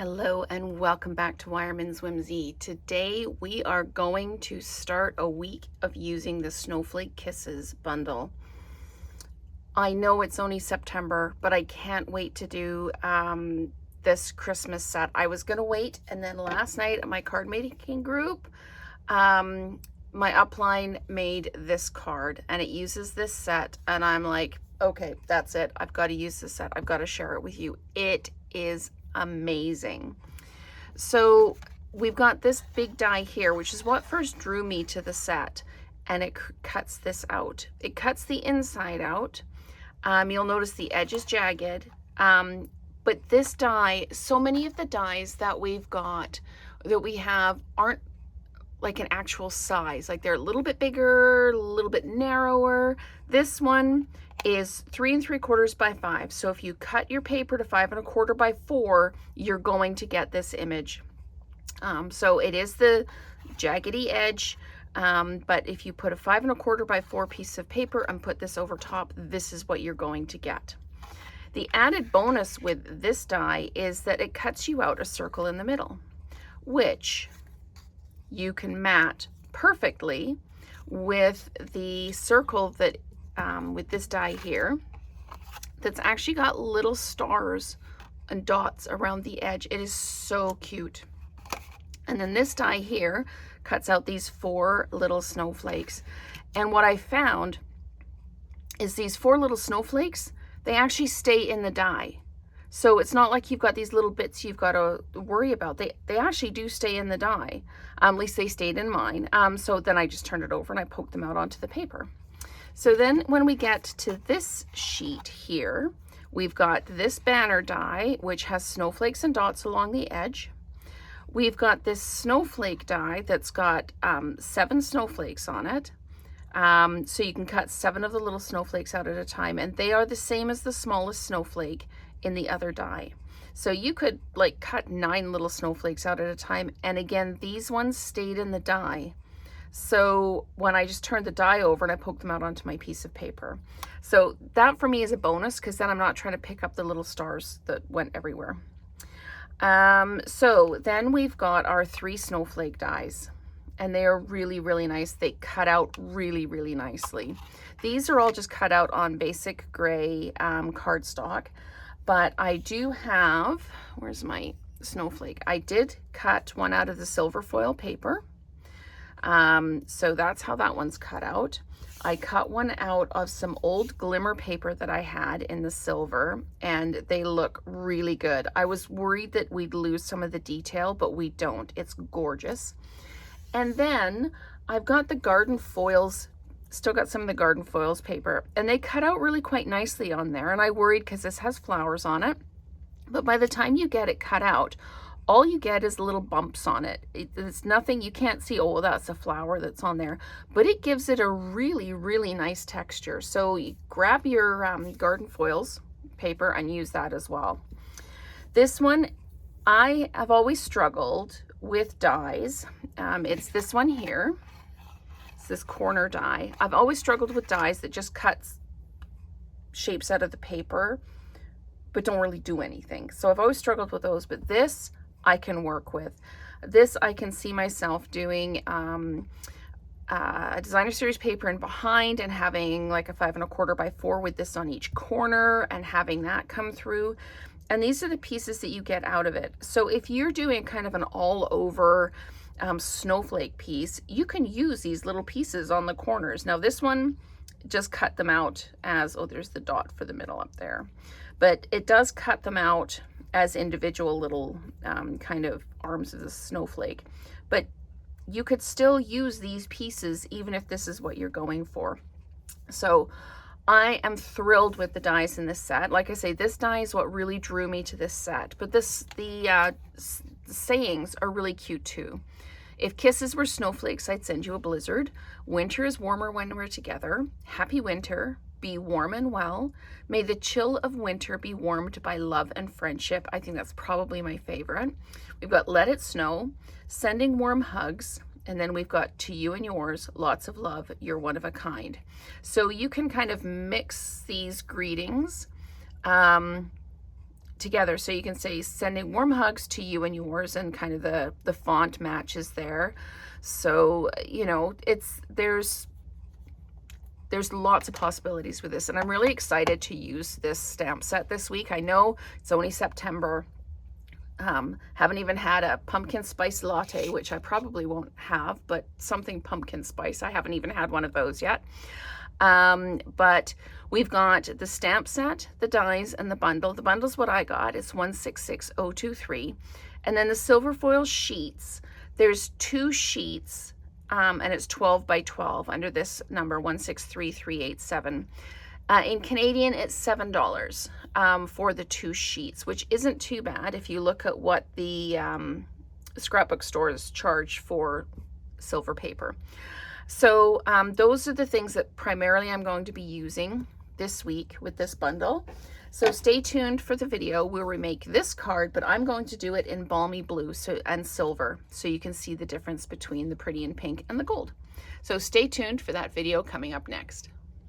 Hello and welcome back to Wireman's Whimsy. Today we are going to start a week of using the Snowflake Kisses bundle. I know it's only September, but I can't wait to do this Christmas set. I was going to wait, and then last night at my card making group, my upline made this card and it uses this set, and I'm like, okay, that's it. I've got to use this set. I've got to share it with you. It is amazing. So we've got this big die here, which is what first drew me to the set, and it cuts this out. It cuts the inside out. You'll notice the edge is jagged, but this die, so many of the dies that we've got, that we have, aren't like an actual size. Like they're a little bit bigger, a little bit narrower. This one is 3 3/4 by 5. So if you cut your paper to 5 1/4 by 4, you're going to get this image. So it is the jaggedy edge, but if you put a 5 1/4 by 4 piece of paper and put this over top, this is what you're going to get. The added bonus with this die is that it cuts you out a circle in the middle, which you can mat perfectly with the circle that with this die here, that's actually got little stars and dots around the edge. It is so cute. And then this die here cuts out these 4 little snowflakes. And what I found is these 4 little snowflakes, they actually stay in the die. So it's not like you've got these little bits you've got to worry about. They actually do stay in the die. At least they stayed in mine. So then I just turned it over and I poked them out onto the paper. So then when we get to this sheet here, we've got this banner die, which has snowflakes and dots along the edge. We've got this snowflake die that's got 7 snowflakes on it. So you can cut 7 of the little snowflakes out at a time, and they are the same as the smallest snowflake in the other die. So you could like cut 9 little snowflakes out at a time, and again, these ones stayed in the die. So when I just turned the die over and I poked them out onto my piece of paper. So that for me is a bonus, because then I'm not trying to pick up the little stars that went everywhere. So then we've got our 3 snowflake dies, and they are really, really nice. They cut out really, really nicely. These are all just cut out on basic gray cardstock, but I do have, where's my snowflake? I did cut one out of the silver foil paper. So that's how that one's cut out. I cut one out of some old glimmer paper that I had in the silver, and they look really good. I was worried that we'd lose some of the detail, but we don't. It's gorgeous. And then I've got the garden foils, still got some of the garden foils paper, and they cut out really quite nicely on there. And I worried because this has flowers on it, but by the time you get it cut out, all you get is little bumps on it. It's nothing, you can't see, oh, that's a flower that's on there, but it gives it a really, really nice texture. So you grab your garden foils paper and use that as well. This one, I have always struggled with dies. It's this one here. It's this corner die. I've always struggled with dies that just cuts shapes out of the paper, but don't really do anything. So I've always struggled with those, but this I can work with. This I can see myself doing a designer series paper in behind and having like a 5 1/4 by 4 with this on each corner and having that come through. And these are the pieces that you get out of it. So if you're doing kind of an all over snowflake piece, you can use these little pieces on the corners. Now this one, just cut them out as, oh, there's the dot for the middle up there. But it does cut them out as individual little kind of arms of the snowflake. But you could still use these pieces even if this is what you're going for. So I am thrilled with the dies in this set. Like I say, this die is what really drew me to this set. But the sayings are really cute too. If kisses were snowflakes, I'd send you a blizzard. Winter is warmer when we're together. Happy winter. Be warm and well. May the chill of winter be warmed by love and friendship. I think that's probably my favorite. We've got Let It Snow, Sending Warm Hugs, and then we've got To You and Yours, Lots of Love, You're One of a Kind. So you can kind of mix these greetings together. So you can say sending warm hugs to you and yours, and kind of the font matches there. So, you know, there's lots of possibilities with this, and I'm really excited to use this stamp set this week. I know it's only September. Haven't even had a pumpkin spice latte, which I probably won't have, but something pumpkin spice. I haven't even had one of those yet. But we've got the stamp set, the dies, and the bundle. The bundle's what I got. It's 166023. And then the silver foil sheets, there's 2 sheets, and it's 12 by 12 under this number 163387. In Canadian, it's $7 for the 2 sheets, which isn't too bad if you look at what the scrapbook stores charge for silver paper. So those are the things that primarily I'm going to be using this week with this bundle. So stay tuned for the video where we make this card, but I'm going to do it in balmy blue and silver, so you can see the difference between the pretty and pink and the gold. So stay tuned for that video coming up next.